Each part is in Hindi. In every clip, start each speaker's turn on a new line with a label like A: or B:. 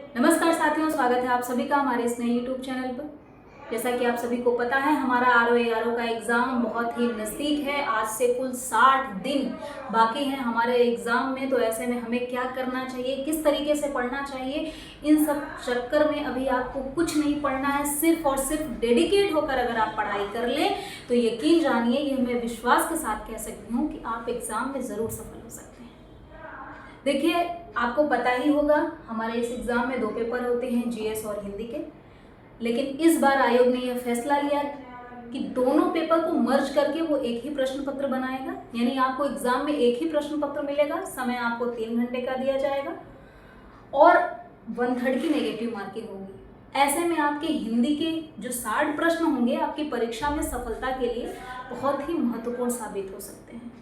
A: नमस्कार साथियों, स्वागत है आप सभी का हमारे इस नए यूट्यूब चैनल पर। जैसा कि आप सभी को पता है, हमारा आरओ का एग्ज़ाम बहुत ही नज़दीक है। आज से कुल 60 दिन बाकी हैं हमारे एग्ज़ाम में। तो ऐसे में हमें क्या करना चाहिए, किस तरीके से पढ़ना चाहिए, इन सब चक्कर में अभी आपको कुछ नहीं पढ़ना है। सिर्फ और सिर्फ डेडिकेट होकर अगर आप पढ़ाई कर लें तो यकीन जानिए, ये मैं विश्वास के साथ कह सकती हूँ कि आप एग्ज़ाम में ज़रूर सफल हो सकते हैं। देखिए, आपको पता ही होगा हमारे इस एग्ज़ाम में 2 पेपर होते हैं, जीएस और हिंदी के। लेकिन इस बार आयोग ने यह फैसला लिया कि दोनों पेपर को मर्ज करके वो एक ही प्रश्न पत्र बनाएगा। यानी आपको एग्ज़ाम में एक ही प्रश्न पत्र मिलेगा, समय आपको 3 घंटे का दिया जाएगा और 1/3 की नेगेटिव मार्किंग होगी। ऐसे में आपके हिंदी के जो 60 प्रश्न होंगे आपकी परीक्षा में सफलता के लिए बहुत ही महत्वपूर्ण साबित हो सकते हैं।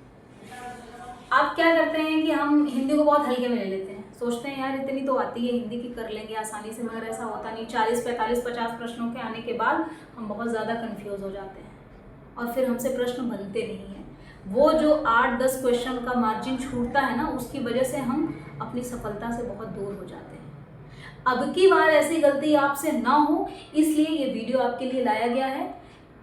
A: आप क्या करते हैं कि हम हिंदी को बहुत हल्के में ले लेते हैं, सोचते हैं यार इतनी तो आती है, हिंदी की कर लेंगे आसानी से, मगर ऐसा होता नहीं। 40, 45, 50 प्रश्नों के आने के बाद हम बहुत ज़्यादा कंफ्यूज हो जाते हैं और फिर हमसे प्रश्न बनते नहीं हैं। वो जो 8-10 क्वेश्चन का मार्जिन छूटता है ना, उसकी वजह से हम अपनी सफलता से बहुत दूर हो जाते हैं। अब की बार ऐसी गलती आपसे ना हो, इसलिए ये वीडियो आपके लिए लाया गया है।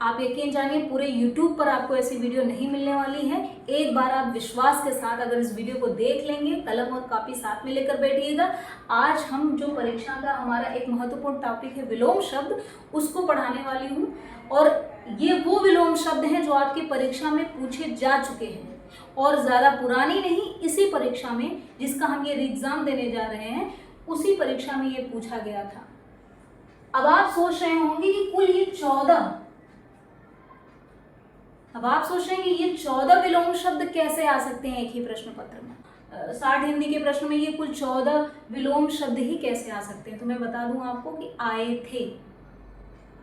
A: आप यकीन जानिए, पूरे YouTube पर आपको ऐसी वीडियो नहीं मिलने वाली है। एक बार आप विश्वास के साथ अगर इस वीडियो को देख लेंगे, कलम और कॉपी साथ में लेकर बैठिएगा। आज हम जो परीक्षा का हमारा एक महत्वपूर्ण टॉपिक है विलोम शब्द, उसको पढ़ाने वाली हूँ। और ये वो विलोम शब्द हैं जो आपकी परीक्षा में पूछे जा चुके हैं और ज़्यादा पुरानी नहीं, इसी परीक्षा में जिसका हम ये एग्ज़ाम देने जा रहे हैं, उसी परीक्षा में ये पूछा गया था। अब आप सोच रहे होंगे कि कुल ये 14 विलोम शब्द कैसे आ सकते हैं एक ही प्रश्न पत्र में। 60 हिंदी के प्रश्न में ये कुल 14 विलोम शब्द ही कैसे आ सकते हैं। तो मैं बता दूं आपको कि आए थे,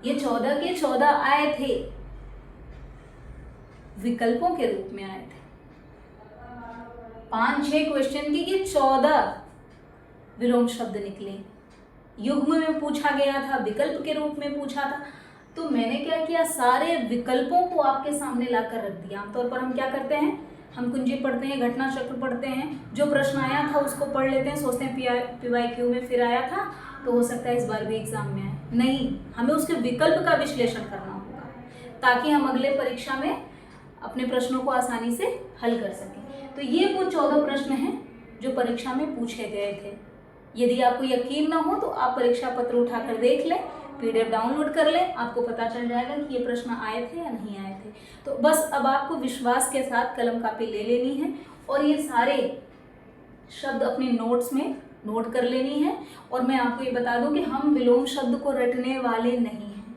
A: ये 14 के 14 आए थे, विकल्पों के रूप में आए थे। 5-6 क्वेश्चन की ये 14 विलोम शब्द निकले। युग्म में पूछा गया था, विकल्प के रूप में पूछा था। तो मैंने क्या किया, सारे विकल्पों को आपके सामने लाकर रख दिया। आमतौर पर हम क्या करते हैं, हम कुंजी पढ़ते हैं, घटना चक्र पढ़ते हैं, जो प्रश्न आया था उसको पढ़ लेते हैं, सोचते हैं PYQ में फिर आया था तो हो सकता है इस बार भी एग्जाम में आए। नहीं, हमें उसके विकल्प का विश्लेषण करना होगा ताकि हम अगले परीक्षा में अपने प्रश्नों को आसानी से हल कर सकें। तो ये वो 14 प्रश्न हैं जो परीक्षा में पूछे गए थे। यदि आपको यकीन ना हो तो आप परीक्षा पत्र उठाकर देख लें, PDF डाउनलोड कर लें, आपको पता चल जाएगा कि ये प्रश्न आए थे या नहीं आए थे। तो बस अब आपको विश्वास के साथ कलम कापी ले लेनी है और ये सारे शब्द अपने नोट्स में नोट कर लेनी है। और मैं आपको ये बता दूं कि हम विलोम शब्द को रटने वाले नहीं हैं,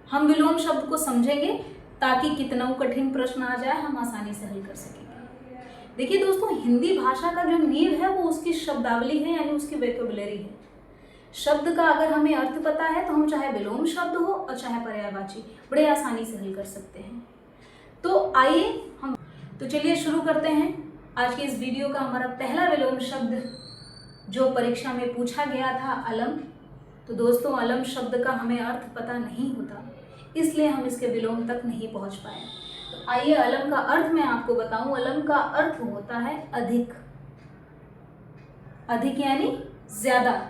A: हम विलोम शब्द को समझेंगे ताकि कितना कठिन प्रश्न आ जाए हम आसानी से हल कर सकेंगे। देखिए दोस्तों, हिंदी भाषा का जो नींव है वो उसकी शब्दावली है, यानी उसकी वोकैबुलरी है। शब्द का अगर हमें अर्थ पता है तो हम चाहे विलोम शब्द हो और चाहे पर्यायवाची बड़े आसानी से हल कर सकते हैं। तो आइए हम चलिए शुरू करते हैं आज के इस वीडियो का। हमारा पहला विलोम शब्द जो परीक्षा में पूछा गया था, अलम। तो दोस्तों, अलम शब्द का हमें अर्थ पता नहीं होता, इसलिए हम इसके विलोम तक नहीं पहुंच पाए। तो आइए अलम का अर्थ मैं आपको बताऊं। अलम का अर्थ होता है अधिक। अधिक यानी ज्यादा।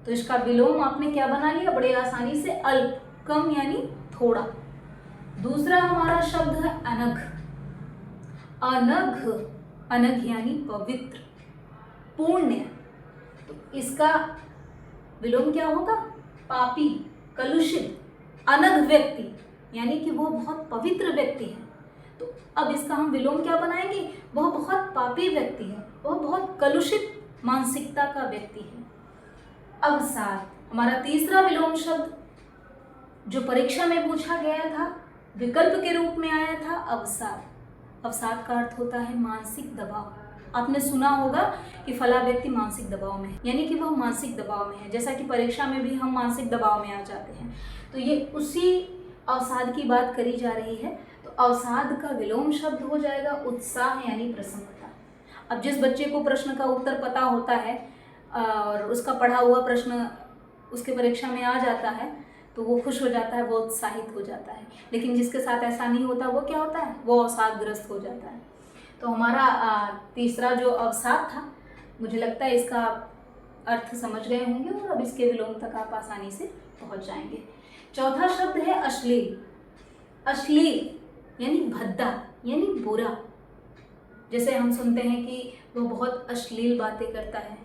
A: तो इसका विलोम आपने क्या बना लिया बड़े आसानी से, अल्प, कम यानी थोड़ा। दूसरा हमारा शब्द है अनघ। अनघ, अनघ यानी पवित्र, पुण्य। तो इसका विलोम क्या होगा, पापी, कलुषित। अनघ व्यक्ति यानी कि वो बहुत पवित्र व्यक्ति है। तो अब इसका हम विलोम क्या बनाएंगे, वह बहुत पापी व्यक्ति है, वह बहुत कलुषित मानसिकता का व्यक्ति है। अवसाद, हमारा तीसरा विलोम शब्द जो परीक्षा में पूछा गया था, विकल्प के रूप में आया था, अवसाद। अवसाद का अर्थ होता है मानसिक दबाव। आपने सुना होगा कि फला व्यक्ति मानसिक दबाव में है, यानी कि वह मानसिक दबाव में है। जैसा कि परीक्षा में भी हम मानसिक दबाव में आ जाते हैं, तो ये उसी अवसाद की बात करी जा रही है। तो अवसाद का विलोम शब्द हो जाएगा उत्साह यानी प्रसन्नता। अब जिस बच्चे को प्रश्न का उत्तर पता होता है और उसका पढ़ा हुआ प्रश्न उसके परीक्षा में आ जाता है तो वो खुश हो जाता है, वो उत्साहित हो जाता है। लेकिन जिसके साथ ऐसा नहीं होता वो क्या होता है, वो अवसादग्रस्त हो जाता है। तो हमारा तीसरा जो अवसाद था, मुझे लगता है इसका अर्थ समझ गए होंगे और अब इसके विलोम तक आप आसानी से पहुंच जाएंगे। चौथा शब्द है अश्लील। अश्लील यानी भद्दा यानी बुरा। जैसे हम सुनते हैं कि वो बहुत अश्लील बातें करता है,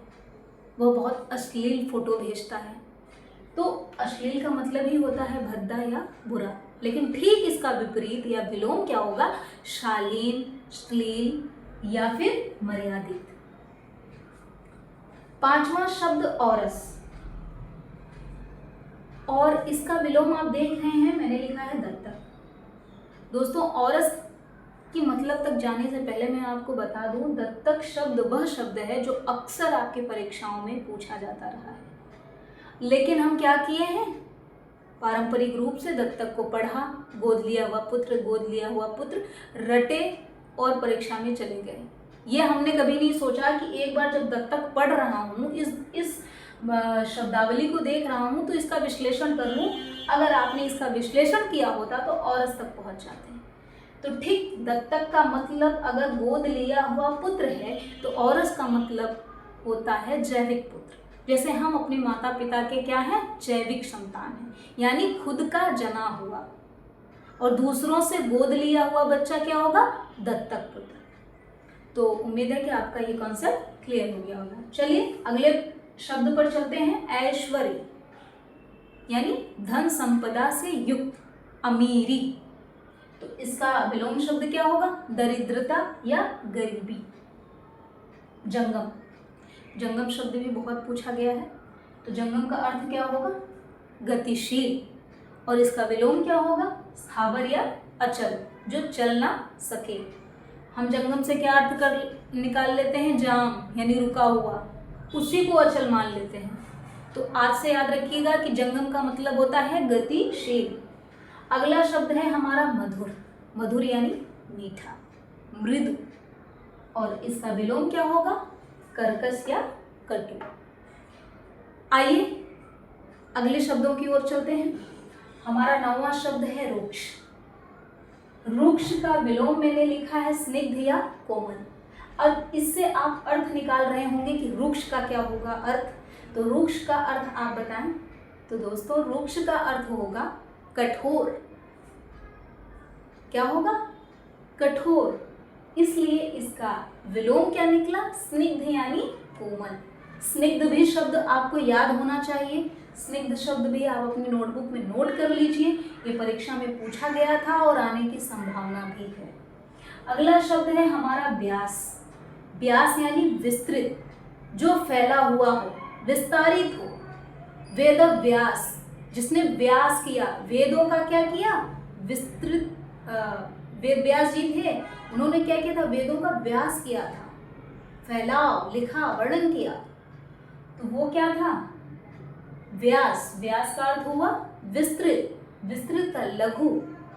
A: वो बहुत अश्लील फोटो भेजता है, तो अश्लील का मतलब ही होता है भद्दा या बुरा। लेकिन ठीक इसका विपरीत या विलोम क्या होगा? शालीन, श्लील या फिर मर्यादित। पांचवा शब्द औरस, और इसका विलोम आप देख रहे हैं, मैंने लिखा है दत्तक। दोस्तों, औरस की मतलब तक जाने से पहले मैं आपको बता दूं, दत्तक शब्द वह शब्द है जो अक्सर आपके परीक्षाओं में पूछा जाता रहा है। लेकिन हम क्या किए हैं? पारंपरिक रूप से दत्तक को पढ़ा, गोद लिया हुआ पुत्र रटे और परीक्षा में चले गए। ये हमने कभी नहीं सोचा कि एक बार जब दत्तक पढ़ रहा हूँ, इस शब्दावली को देख रहा हूँ, तो इसका विश्लेषण कर लूँ। अगर आपने इसका विश्लेषण किया होता तो औरस तक पहुँच जाते हैं। तो ठीक दत्तक का मतलब अगर गोद लिया हुआ पुत्र है, तो औरस का मतलब होता है जैविक पुत्र। जैसे हम अपने माता पिता के क्या हैं? जैविक संतान हैं, यानी खुद का जना हुआ। और दूसरों से गोद लिया हुआ बच्चा क्या होगा? दत्तक पुत्र। तो उम्मीद है कि आपका ये कॉन्सेप्ट क्लियर हो गया होगा। चलिए अगले शब्द पर चलते हैं। ऐश्वर्य यानी धन संपदा से युक्त, अमीरी। तो इसका विलोम शब्द क्या होगा? दरिद्रता या गरीबी। जंगम, जंगम शब्द भी बहुत पूछा गया है। तो जंगम का अर्थ क्या होगा? गतिशील। और इसका विलोम क्या होगा? स्थावर या अचल, जो चल ना सके। हम जंगम से क्या अर्थ निकाल लेते हैं? जाम यानी रुका हुआ, उसी को अचल मान लेते हैं। तो आज से याद रखिएगा कि जंगम का मतलब होता है गतिशील। अगला शब्द है हमारा मधुर। मधुर यानी मीठा, मृदु। और इसका विलोम क्या होगा? कर्कश या कटु। आइए अगले शब्दों की ओर चलते हैं। हमारा 9वां शब्द है रुक्ष। रुक्ष का विलोम मैंने लिखा है स्निग्ध या कोमल। अब इससे आप अर्थ निकाल रहे होंगे कि रुक्ष का क्या होगा अर्थ। तो रुक्ष का अर्थ आप बताएं। तो दोस्तों, रुक्ष का अर्थ होगा कठोर। क्या होगा? कठोर। इसलिए इसका विलोम क्या निकला? स्निग्ध यानी कोमल। स्निग्ध भी शब्द आपको याद होना चाहिए। स्निग्ध शब्द भी आप अपनी नोटबुक में नोट कर लीजिए। ये परीक्षा में पूछा गया था और आने की संभावना भी है। अगला शब्द है हमारा व्यास। व्यास यानी विस्तृत, जो फैला हुआ हो, विस्तारित हो। वेद व्यास, जिसने व्यास किया, वेदों का क्या किया? विस्तृत। वेद व्यास जी थे, उन्होंने क्या किया था? वेदों का व्यास किया था, फैलाव, लिखा, वर्णन किया। तो वो क्या था? व्यास। व्यास का अर्थ हुआ विस्तृत। विस्तृत का लघु।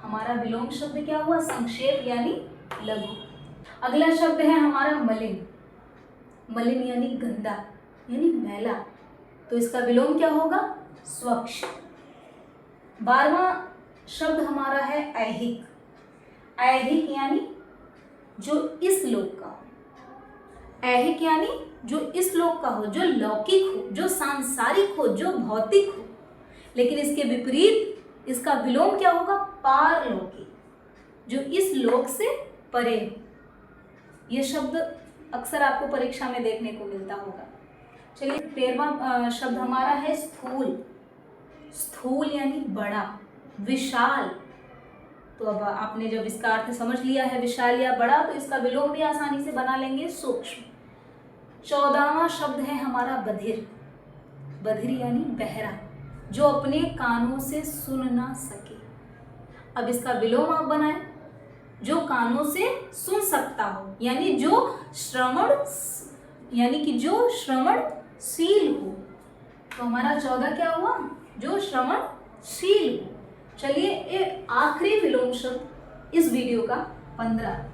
A: हमारा विलोम शब्द क्या हुआ? संक्षेप यानी लघु। अगला शब्द है हमारा मलिन। मलिन यानी गंदा यानी मैला। तो इसका विलोम क्या होगा? स्वच्छ। 12वां शब्द हमारा है ऐहिक। ऐहिक यानी जो इस लोक का हो। ऐहिक यानी जो इस लोक का हो, जो लौकिक हो, जो सांसारिक हो, जो भौतिक हो। लेकिन इसके विपरीत इसका विलोम क्या होगा? पारलौकिक, जो इस लोक से परे हो। यह शब्द अक्सर आपको परीक्षा में देखने को मिलता होगा। चलिए 13वां शब्द हमारा है स्थूल। स्थूल यानी बड़ा, विशाल। तो अब आपने जब इसका अर्थ समझ लिया है विशाल या बड़ा, तो इसका विलोम भी आसानी से बना लेंगे, सूक्ष्म। 14वां शब्द है हमारा बधिर। बधिर यानी बहरा, जो अपने कानों से सुन ना सके। अब इसका विलोम आप बनाएं, जो कानों से सुन सकता हो, यानी जो श्रवणशील हो। तो हमारा 14 क्या हुआ? जो श्रवणशील हो। चलिए एक आखिरी विलोम शब्द इस वीडियो का 15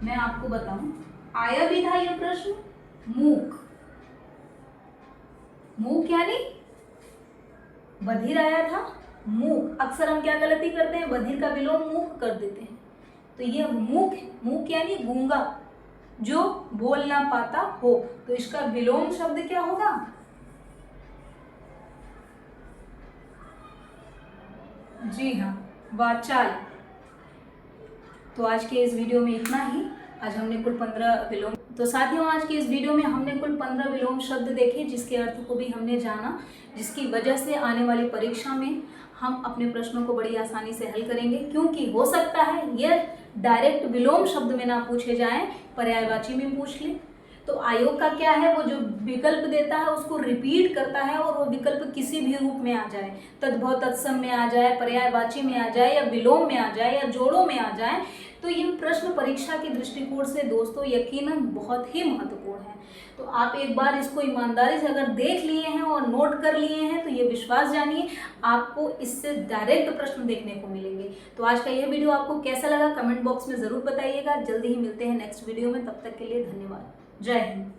A: मैं आपको बताऊं। आया भी था यह प्रश्न, मूक। मूक यानी बधिर आया था, मूक। अक्सर हम क्या गलती करते हैं? बधिर का विलोम मूक कर देते हैं। तो यह मूक है। मूक यानी गूंगा, जो बोल ना पाता हो। तो इसका विलोम शब्द क्या होगा? जी हाँ, वाचाल। तो आज के इस वीडियो में इतना ही। आज हमने कुल 15 विलोम, तो साथियों आज की इस वीडियो में हमने कुल 15 विलोम शब्द देखे, जिसके अर्थ को भी हमने जाना, जिसकी वजह से आने वाली परीक्षा में हम अपने प्रश्नों को बड़ी आसानी से हल करेंगे। क्योंकि हो सकता है यह डायरेक्ट विलोम शब्द में ना पूछे जाएं, पर्यायवाची में पूछ ले। तो आयोग का क्या है, वो जो विकल्प देता है उसको रिपीट करता है, और वो विकल्प किसी भी रूप में आ जाए, तद्भव तत्सम में आ जाए, पर्यायवाची में आ जाए, या विलोम में आ जाए, या जोड़ों में आ जाए। तो ये प्रश्न परीक्षा के दृष्टिकोण से दोस्तों यकीनन बहुत ही महत्वपूर्ण है। तो आप एक बार इसको ईमानदारी से अगर देख लिए हैं और नोट कर लिए हैं, तो ये विश्वास जानिए आपको इससे डायरेक्ट प्रश्न देखने को मिलेंगे। तो आज का यह वीडियो आपको कैसा लगा कमेंट बॉक्स में ज़रूर बताइएगा। जल्दी ही मिलते हैं नेक्स्ट वीडियो में, तब तक के लिए धन्यवाद। जय हिंद।